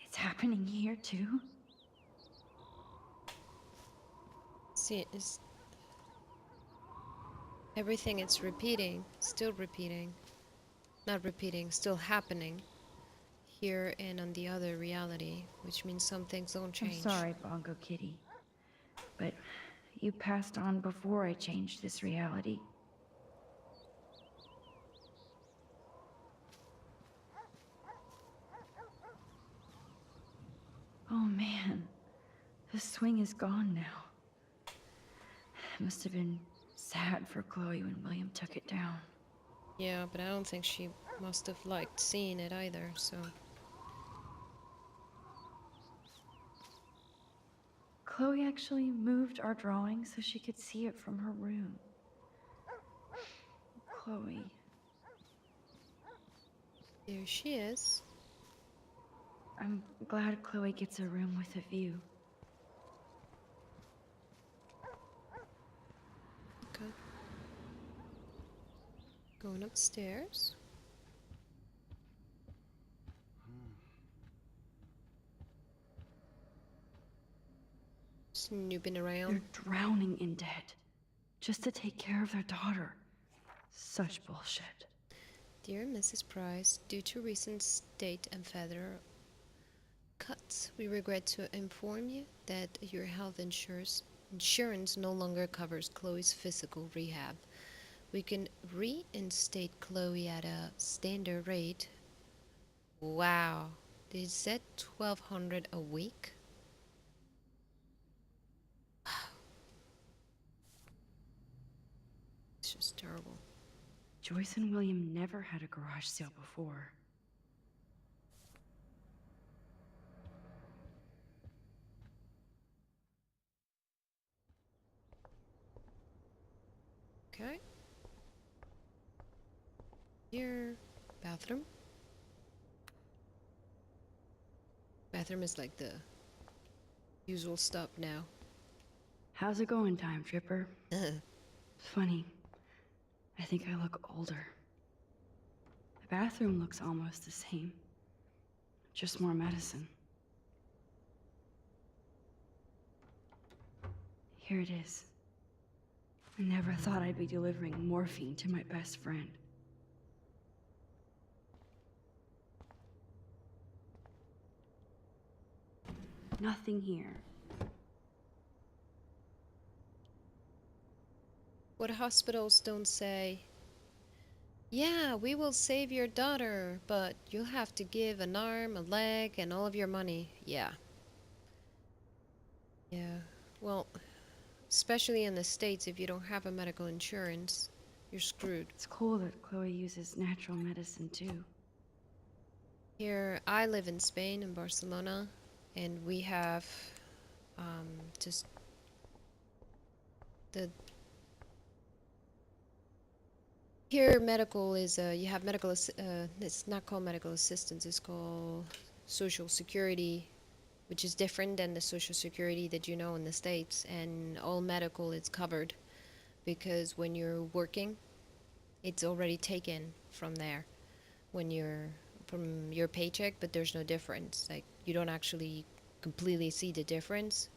B: It's happening here too.
A: See, it's everything it's repeating, still repeating. Not repeating, still happening here and on the other reality, which means some things don't
B: I'm
A: change.
B: sorry, Bongo Kitty, but you passed on before I changed this reality. Oh man, the swing is gone now. It must have been sad for Chloe when William took it down.
A: Yeah, but I don't think she must have liked seeing it either, so...
B: Chloe actually moved our drawing so she could see it from her room. Chloe,
A: There she is.
B: I'm glad Chloe gets a room with a view.
A: Okay. Going upstairs. Snooping
B: They're
A: around.
B: drowning in debt just to take care of their daughter. Such bullshit.
A: Dear Mrs. Price, due to recent state and federal cuts, we regret to inform you that your health insurance no longer covers Chloe's physical rehab. We can reinstate Chloe at a standard rate. Wow, they said 1,200 a week? It's just terrible.
B: Joyce and William never had a garage sale before.
A: Okay. Your bathroom. Bathroom is like the usual stop now.
B: How's it going, Time Tripper? Funny. I think I look older. The bathroom looks almost the same. Just more medicine. Here it is. I never thought I'd be delivering morphine to my best friend. Nothing here.
A: What hospitals don't say, yeah, we will save your daughter, but you'll have to give an arm, a leg, and all of your money. Yeah. Yeah. Well, especially in the States, if you don't have a medical insurance, you're screwed.
B: It's cool that Chloe uses natural medicine too.
A: Here, I live in Spain, in Barcelona, and we have just the here medical is you have medical it's not called medical assistance, it's called social security, which is different than the social security that you know in the States, and all medical is covered because when you're working it's already taken from there when you're from your paycheck, but there's no difference. Like, you don't actually completely see the difference.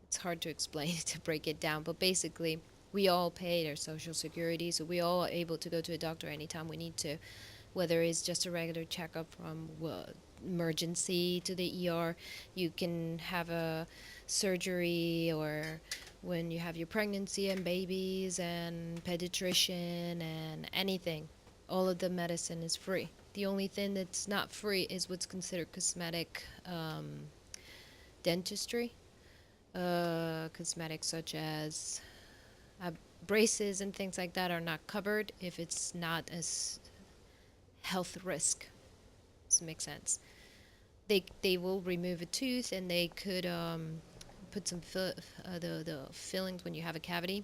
A: It's hard to explain to break it down, but basically we all pay our social security, so we all are able to go to a doctor anytime we need to, whether it's just a regular checkup from emergency to the ER, you can have a surgery, or when you have your pregnancy and babies and pediatrician and anything, all of the medicine is free. The only thing that's not free is what's considered cosmetic dentistry. Cosmetics such as braces and things like that are not covered if it's not as health risk. Does it make sense? They will remove a tooth, and they could put some the fillings when you have a cavity.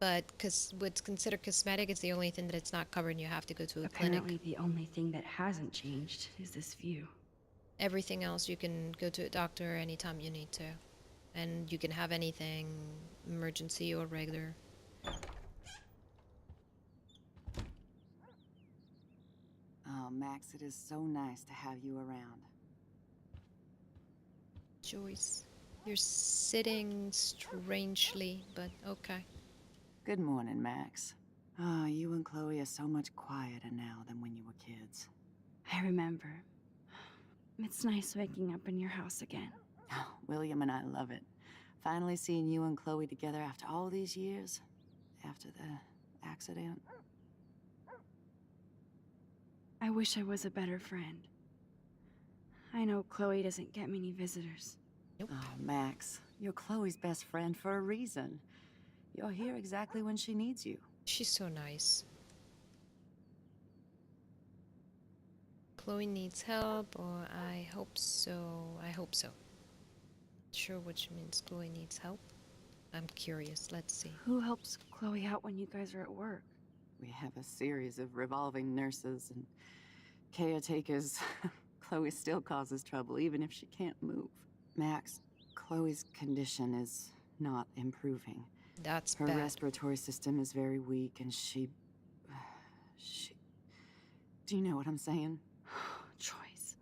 A: But because what's considered cosmetic is the only thing that it's not covered, and you have to go to a clinic.
B: Apparently the only thing that hasn't changed is this view.
A: Everything else, you can go to a doctor anytime you need to. And you can have anything, emergency or regular.
I: Oh, Max, it is so nice to have you around.
A: Joyce, you're sitting strangely, but okay.
I: Good morning, Max. Oh, you and Chloe are so much quieter now than when you were kids.
B: I remember. It's nice waking up in your house again.
I: Oh, William and I love it. Finally seeing you and Chloe together after all these years. After the accident.
B: I wish I was a better friend. I know Chloe doesn't get many visitors.
A: Nope.
I: Oh, Max, you're Chloe's best friend for a reason. You're here exactly when she needs you.
A: She's so nice. Chloe needs help, or I hope so. I hope so. Sure, which means Chloe needs help. I'm curious. Let's see.
B: Who helps Chloe out when you guys are at work?
I: We have a series of revolving nurses and caretakers. Chloe still causes trouble, even if she can't move. Max, Chloe's condition is not improving.
A: That's
I: Her
A: bad.
I: respiratory system is very weak, and she... Do you know what I'm saying?
B: Joyce.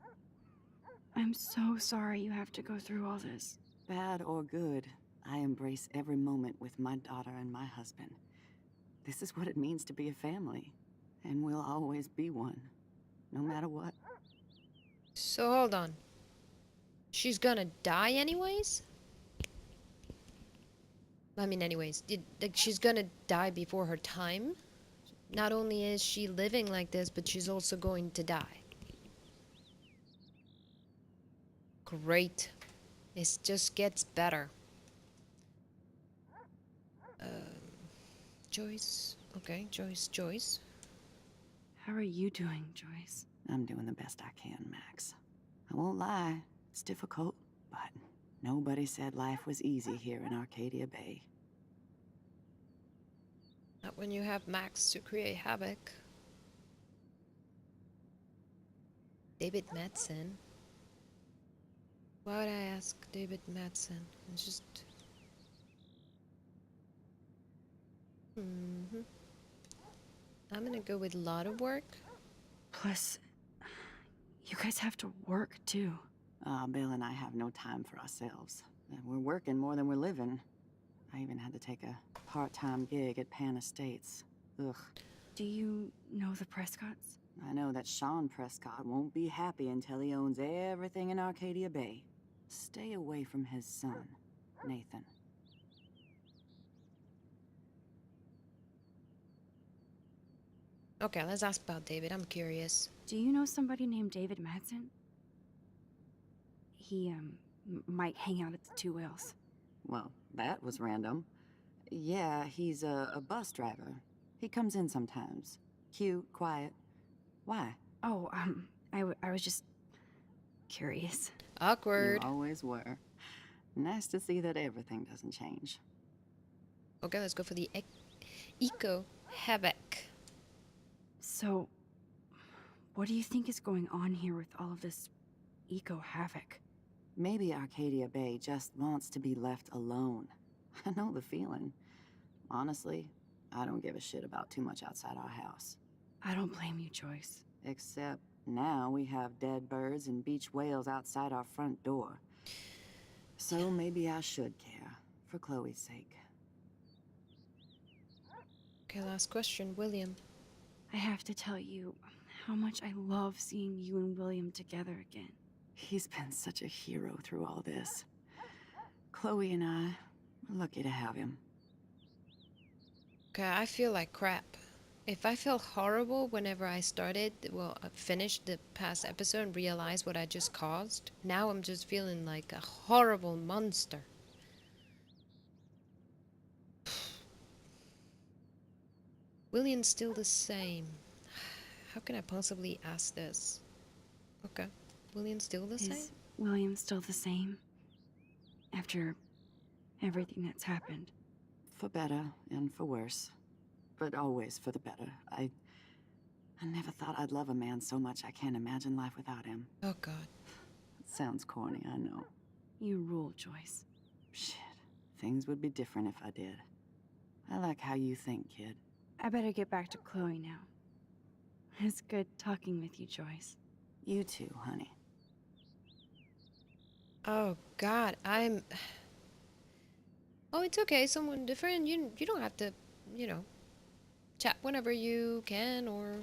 B: I'm so sorry you have to go through all this.
I: Bad or good, I embrace every moment with my daughter and my husband. This is what it means to be a family, and we'll always be one, no matter what.
A: So hold on. She's gonna die anyways? I mean, anyways, like she's gonna die before her time? Not only is she living like this, but she's also going to die. Great. It just gets better. Joyce. Okay, Joyce.
B: How are you doing, Joyce?
I: I'm doing the best I can, Max. I won't lie, it's difficult, but nobody said life was easy here in Arcadia Bay.
A: Not when you have Max to create havoc. David Madsen. Why would I ask David Madsen? It's just... I'm gonna go with a lot of work.
B: Plus, you guys have to work too.
I: Bill and I have no time for ourselves. And we're working more than we're living. I even had to take a part-time gig at Pan Estates. Ugh.
B: Do you know the Prescotts?
I: I know that Sean Prescott won't be happy until he owns everything in Arcadia Bay. Stay away from his son, Nathan.
A: Okay, let's ask about David. I'm curious.
B: Do you know somebody named David Madsen? He, might hang out at the Two Whales.
I: Well, that was random. Yeah, he's a bus driver. He comes in sometimes. Cute, quiet. Why?
B: Oh, I was just curious.
A: Awkward.
I: You always were. Nice to see that everything doesn't change.
A: Okay, let's go for the eco havoc.
B: So, what do you think is going on here with all of this eco-havoc?
I: Maybe Arcadia Bay just wants to be left alone. I know the feeling. Honestly, I don't give a shit about too much outside our house.
B: I don't blame you, Joyce.
I: Except now we have dead birds and beach whales outside our front door. So maybe I should care, for Chloe's sake.
A: Okay, last question, William.
B: I have to tell you how much I love seeing you and William together again.
I: He's been such a hero through all this. Chloe and I, we're lucky to have him.
A: Okay, I feel like crap. If I felt horrible whenever I finished the past episode and realized what I just caused, now I'm just feeling like a horrible monster. William's still the same. How can I possibly ask this? Okay. William's still the same?
B: Is William still the same? After everything that's happened?
I: For better and for worse. But always for the better. I never thought I'd love a man so much I can't imagine life without him.
A: Oh, God.
I: It sounds corny, I know.
B: You rule, Joyce.
I: Shit. Things would be different if I did. I like how you think, kid.
B: I better get back to Chloe now. It's good talking with you, Joyce.
I: You too, honey.
A: Oh, God. Oh, it's okay. Someone different. You don't have to, chat whenever you can or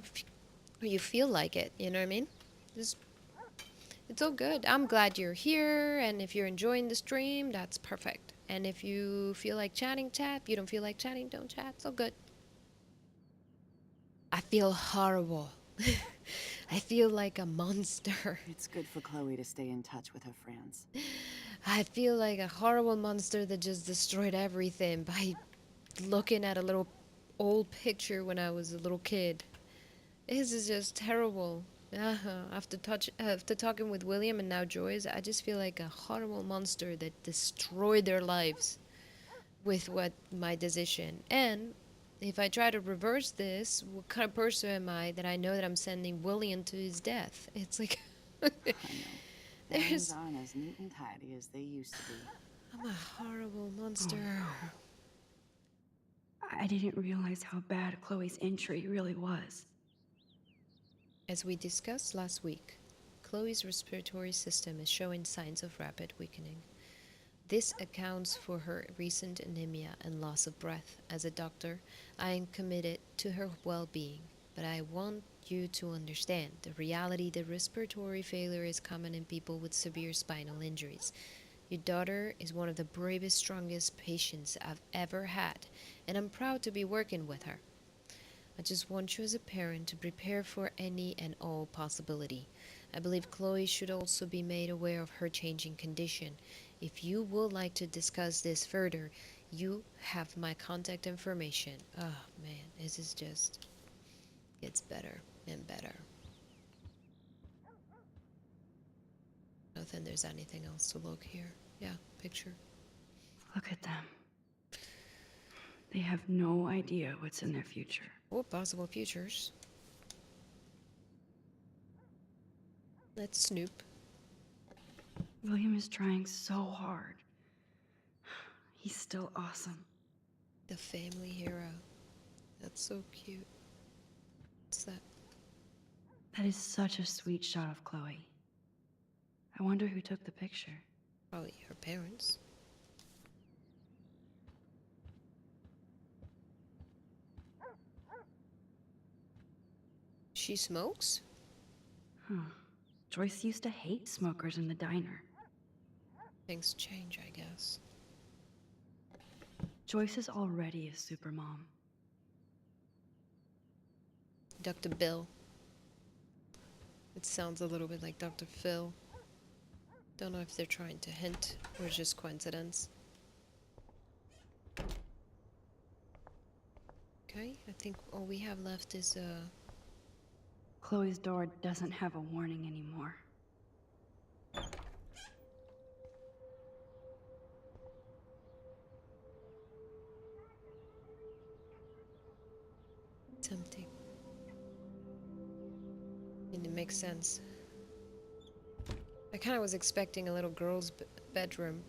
A: you feel like it. You know what I mean? It's all good. I'm glad you're here, and if you're enjoying the stream, that's perfect. And if you feel like chatting, chat. If you don't feel like chatting, don't chat. It's all good. I feel horrible. I feel like a monster.
I: It's good for Chloe to stay in touch with her friends.
A: I feel like a horrible monster that just destroyed everything by looking at a little old picture when I was a little kid. This is just terrible. After talking with William and now Joyce, I just feel like a horrible monster that destroyed their lives with my decision. And if I try to reverse this, what kind of person am I that I know that I'm sending William to his death? It's like
I: I know.
A: there's
I: Things aren't as neat and tidy as they used to be.
A: I'm a horrible monster.
B: I didn't realize how bad Chloe's injury really was.
A: As we discussed last week, Chloe's respiratory system is showing signs of rapid weakening. This accounts for her recent anemia and loss of breath. As a doctor, I am committed to her well-being, but I want you to understand the reality that respiratory failure is common in people with severe spinal injuries. Your daughter is one of the bravest, strongest patients I've ever had, and I'm proud to be working with her. I just want you as a parent to prepare for any and all possibility. I believe Chloe should also be made aware of her changing condition. If you would like to discuss this further, you have my contact information. Oh man, this is just gets better and better. I don't think there's anything else to look here. Yeah, picture.
B: Look at them. They have no idea what's in their future.
A: Or possible futures. Let's snoop.
B: William is trying so hard. He's still awesome.
A: The family hero. That's so cute. What's that?
B: That is such a sweet shot of Chloe. I wonder who took the picture.
A: Probably her parents. She smokes?
B: Huh. Joyce used to hate smokers in the diner.
A: Things change, I guess.
B: Joyce is already a supermom.
A: Dr. Bill. It sounds a little bit like Dr. Phil. Don't know if they're trying to hint or just coincidence. Okay, I think all we have left is
B: Chloe's door doesn't have a warning anymore.
A: tempting. And it makes sense. I kind of was expecting a little girl's bedroom.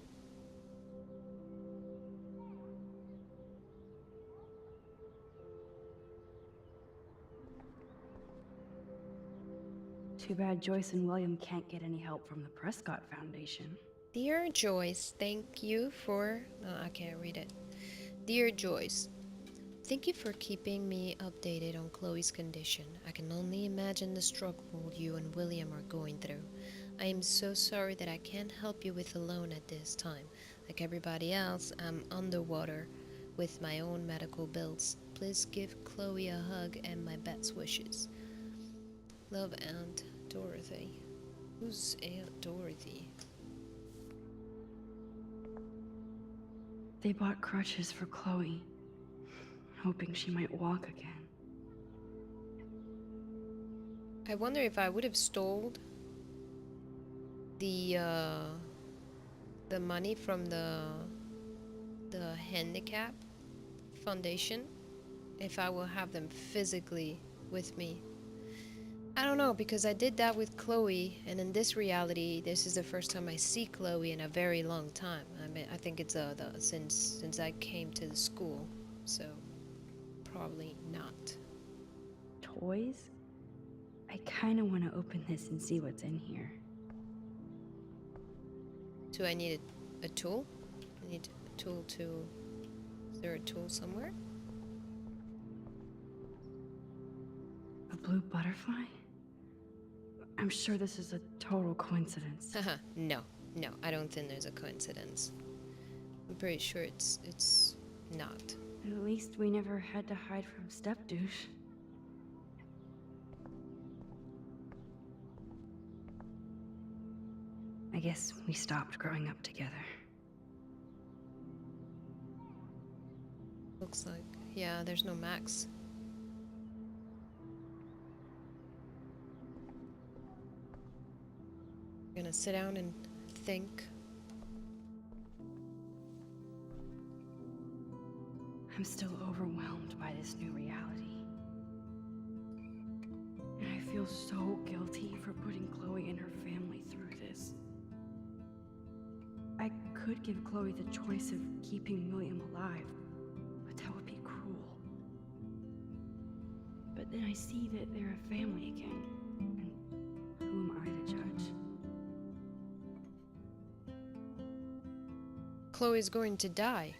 B: Too bad Joyce and William can't get any help from the Prescott Foundation.
A: Dear Joyce, thank you for... I can't read it. Dear Joyce, thank you for keeping me updated on Chloe's condition. I can only imagine the struggle you and William are going through. I am so sorry that I can't help you with a loan at this time. Like everybody else, I'm underwater with my own medical bills. Please give Chloe a hug and my best wishes. Love, Aunt Dorothy. Who's Aunt Dorothy?
B: They bought crutches for Chloe, hoping she might walk again.
A: I wonder if I would have stole the money from the handicap foundation, if I will have them physically with me. I don't know, because I did that with Chloe, and in this reality, this is the first time I see Chloe in a very long time. I mean, I think it's since I came to the school, so probably not.
B: Toys? I kind of want to open this and see what's in here.
A: Do I need a tool? I need a tool to... Is there a tool somewhere?
B: A blue butterfly? I'm sure this is a total coincidence.
A: Haha, no, I don't think there's a coincidence. I'm pretty sure it's not.
B: At least we never had to hide from Step-Douche. I guess we stopped growing up together.
A: Looks like, yeah, there's no Max. I'm gonna sit down and think.
B: I'm still overwhelmed by this new reality. And I feel so guilty for putting Chloe and her family through this. I could give Chloe the choice of keeping William alive, but that would be cruel. But then I see that they're a family again, and who am I to judge?
A: Chloe's going to die.